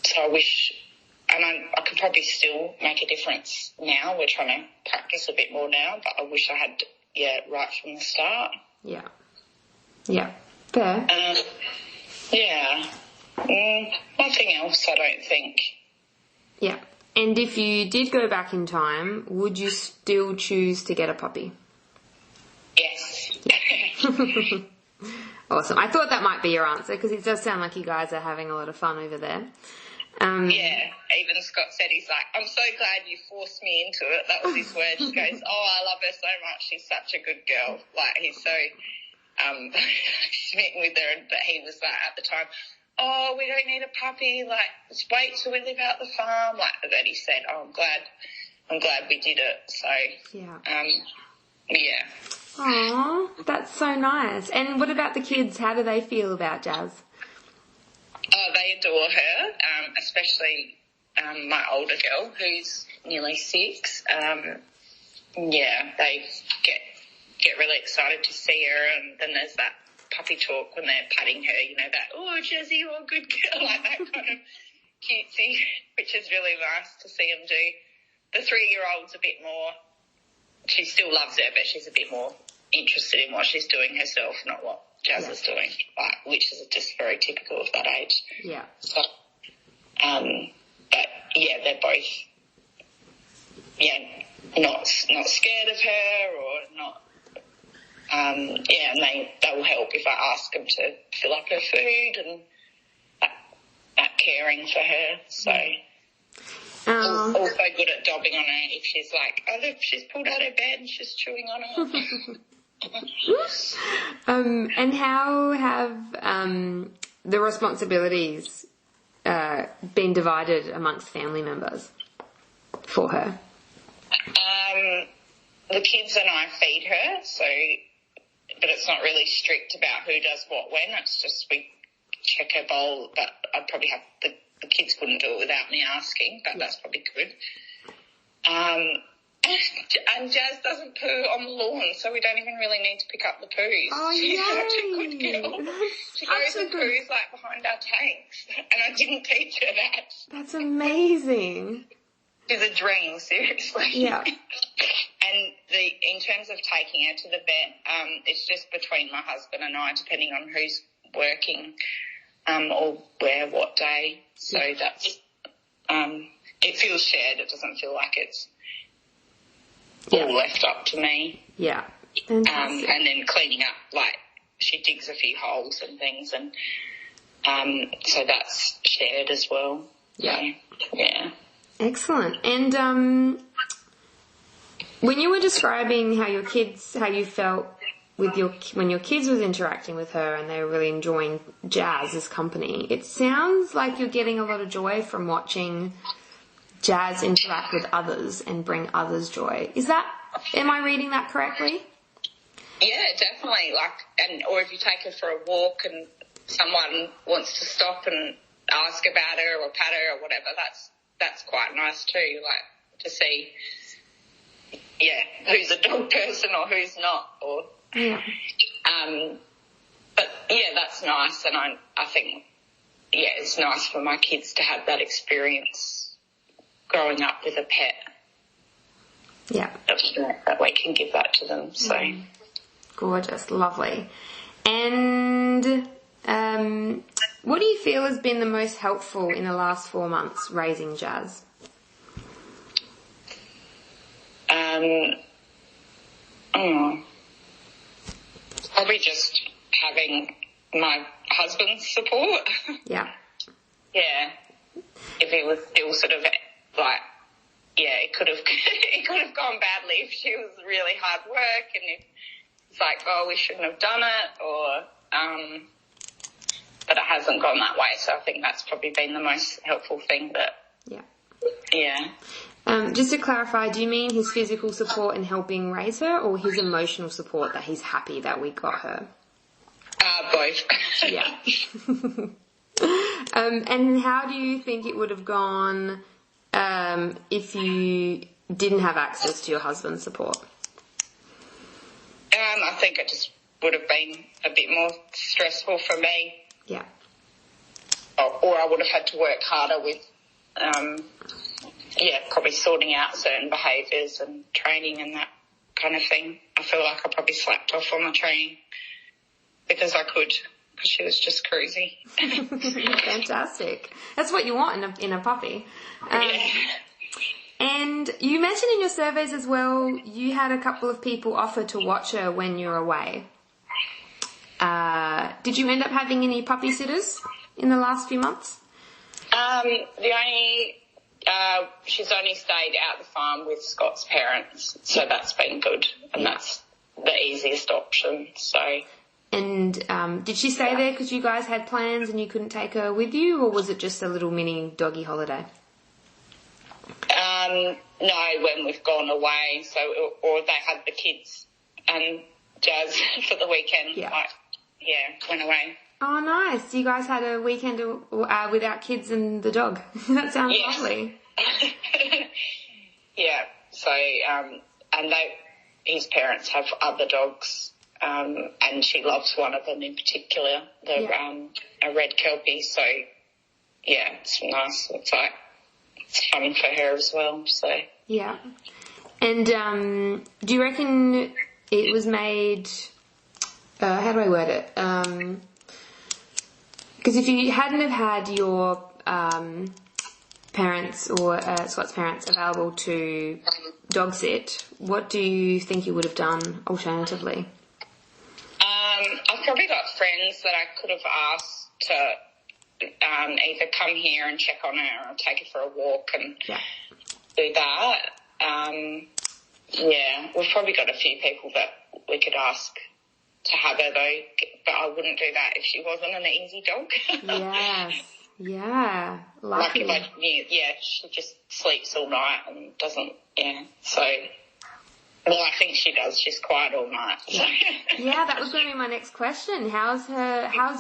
So I wish, and I could probably still make a difference now. We're trying to practice a bit more now, but I wish I had, right from the start. Yeah. Yeah. Fair. Nothing else, I don't think. Yeah. And if you did go back in time, would you still choose to get a puppy? Yes. Awesome. I thought that might be your answer because it does sound like you guys are having a lot of fun over there. Even Scott said, he's like, I'm so glad you forced me into it. That was his word. He goes, I love her so much. She's such a good girl. Like, he's so smitten with her. But he was like, at the time, we don't need a puppy. Like, just wait till we live out the farm. Like, that he said, I'm glad we did it. So, yeah. Aw, that's so nice. And what about the kids? How do they feel about Jazz? Oh, they adore her, especially my older girl who's nearly 6. They get really excited to see her, and then there's that puppy talk when they're patting her, that, Jazzy, you're a good girl, like that kind of cutesy, which is really nice to see them do. The 3-year-old's a bit more, she still loves her, but she's a bit more interested in what she's doing herself, not what Jazz is doing, which is just very typical of that age. Yeah. So, but they're both, not scared of her or not. And they will help if I ask them to fill up her food and that caring for her. So. Also good at dobbing on her if she's like, look, she's pulled out her bed and she's chewing on her. And how have the responsibilities been divided amongst family members for her? The kids and I feed her, but it's not really strict about who does what when. It's just we check her bowl, but I'd probably have the kids wouldn't do it without me asking, but that's probably good. And Jazz doesn't poo on the lawn, so we don't even really need to pick up the poos. Oh, She's yay. such a good girl. She goes and poos like behind our tanks, and I didn't teach her that. That's amazing. It's a dream, seriously. Yeah. And in terms of taking her to the vet, it's just between my husband and I, depending on who's working or where, what day. So that's it feels shared. It doesn't feel like it's all left up to me. Yeah. And then cleaning up, like she digs a few holes and things, and so that's shared as well. Yeah. So, yeah. Excellent. And when you were describing how you felt with when your kids was interacting with her and they were really enjoying Jazz's company, it sounds like you're getting a lot of joy from watching Jazz interact with others and bring others joy. Am I reading that correctly? Yeah, definitely. Or if you take her for a walk and someone wants to stop and ask about her or pat her or whatever, that's quite nice too, like to see, who's a dog person or who's not, or, but that's nice. And I think, it's nice for my kids to have that experience growing up with a pet. Yeah. That we can give that to them, so. Gorgeous, lovely. And, what do you feel has been the most helpful in the last 4 months raising Jazz? Probably just having my husband's support. Yeah. Yeah. If he was still sort of like, it could have gone badly if she was really hard work and if it's like, we shouldn't have done it, or but it hasn't gone that way. So I think that's probably been the most helpful thing. But just to clarify, do you mean his physical support in helping raise her, or his emotional support that he's happy that we got her? Both. Yeah. And how do you think it would have gone if you didn't have access to your husband's support? I think it just would have been a bit more stressful for me. Yeah. or I would have had to work harder with, probably sorting out certain behaviours and training and that kind of thing. I feel like I probably slacked off on the training because she was just crazy. Fantastic. That's what you want in a puppy. Yeah. And you mentioned in your surveys as well, you had a couple of people offer to watch her when you're away. Did you end up having any puppy sitters in the last few months? She's only stayed out the farm with Scott's parents, so that's been good, and that's the easiest option. So. And did she stay there because you guys had plans and you couldn't take her with you, or was it just a little mini doggy holiday? No, when we've gone away, or they had the kids and Jazz for the weekend. Went away. Oh, nice. You guys had a weekend without kids and the dog. That sounds lovely. Yeah. So, and his parents have other dogs, and she loves one of them in particular, a red Kelpie. So, yeah, it's nice. It's fun for her as well. So. Yeah. And do you reckon it was made? How do I word it? Because if you hadn't have had your parents or Scott's parents available to dog sit, what do you think you would have done alternatively? I've probably got friends that I could have asked to either come here and check on her or take her for a walk and do that. We've probably got a few people that we could ask to have her though, but I wouldn't do that if she wasn't an easy dog. Yes, yeah, lucky. Like she just sleeps all night and doesn't, so... Well, I think she does. She's quiet all night. So. Yeah, that was going to be my next question. How's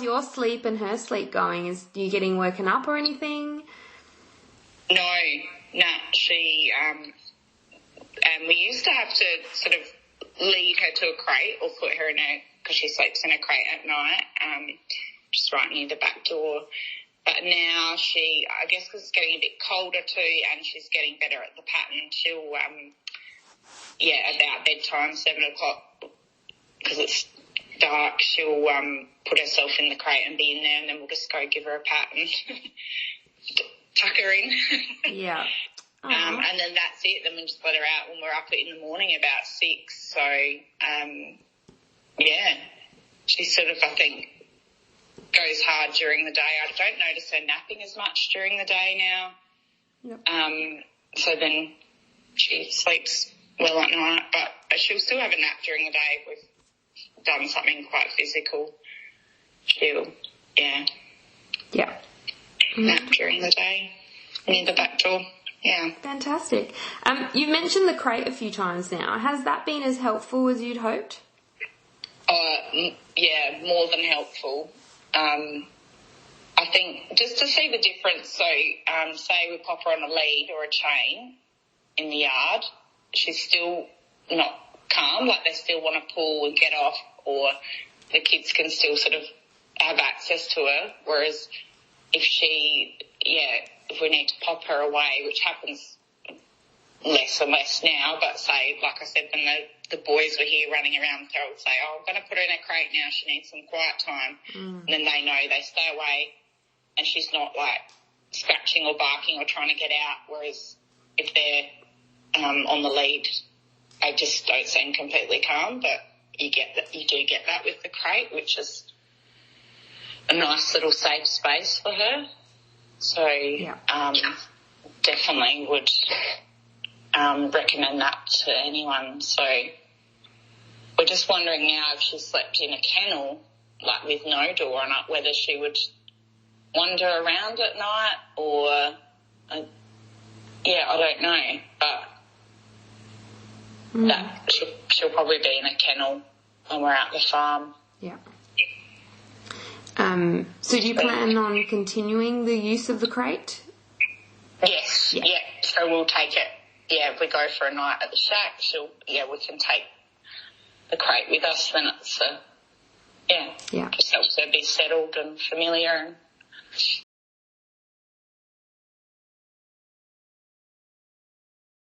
your sleep and her sleep going? Are you getting woken up or anything? No, she, and we used to have to sort of lead her to a crate or put her because she sleeps in a crate at night, just right near the back door. But now she, I guess because it's getting a bit colder too and she's getting better at the pattern, she'll, about bedtime, 7 o'clock, because it's dark, she'll put herself in the crate and be in there, and then we'll just go give her a pat and tuck her in. Yeah. And then that's it. Then we just let her out when we're up in the morning about 6. So, she sort of, I think, goes hard during the day. I don't notice her napping as much during the day now. Yep. So then she sleeps well at night, but she'll still have a nap during the day if we've done something quite physical. She'll, nap during the day near the back door. Yeah. Fantastic. You've mentioned the crate a few times now. Has that been as helpful as you'd hoped? More than helpful. I think just to see the difference, so say we pop her on a lead or a chain in the yard, she's still not calm, like they still want to pull and get off, or the kids can still sort of have access to her, whereas if we need to pop her away, which happens less and less now, but say, like I said, when the boys were here running around, they would say, I'm going to put her in a crate now, she needs some quiet time. And then they know, they stay away, and she's not like scratching or barking or trying to get out, whereas if they're on the lead, they just don't seem completely calm, but you do get that with the crate, which is a nice little safe space for her. So definitely would recommend that to anyone. So we're just wondering now if she slept in a kennel, like with no door on it, whether she would wander around at night or, I don't know, but that she'll probably be in a kennel when we're at the farm. Yeah. So do you plan on continuing the use of the crate? Yes, so we'll take it. If we go for a night at the shack, we can take the crate with us, then it's just helps her be settled and familiar and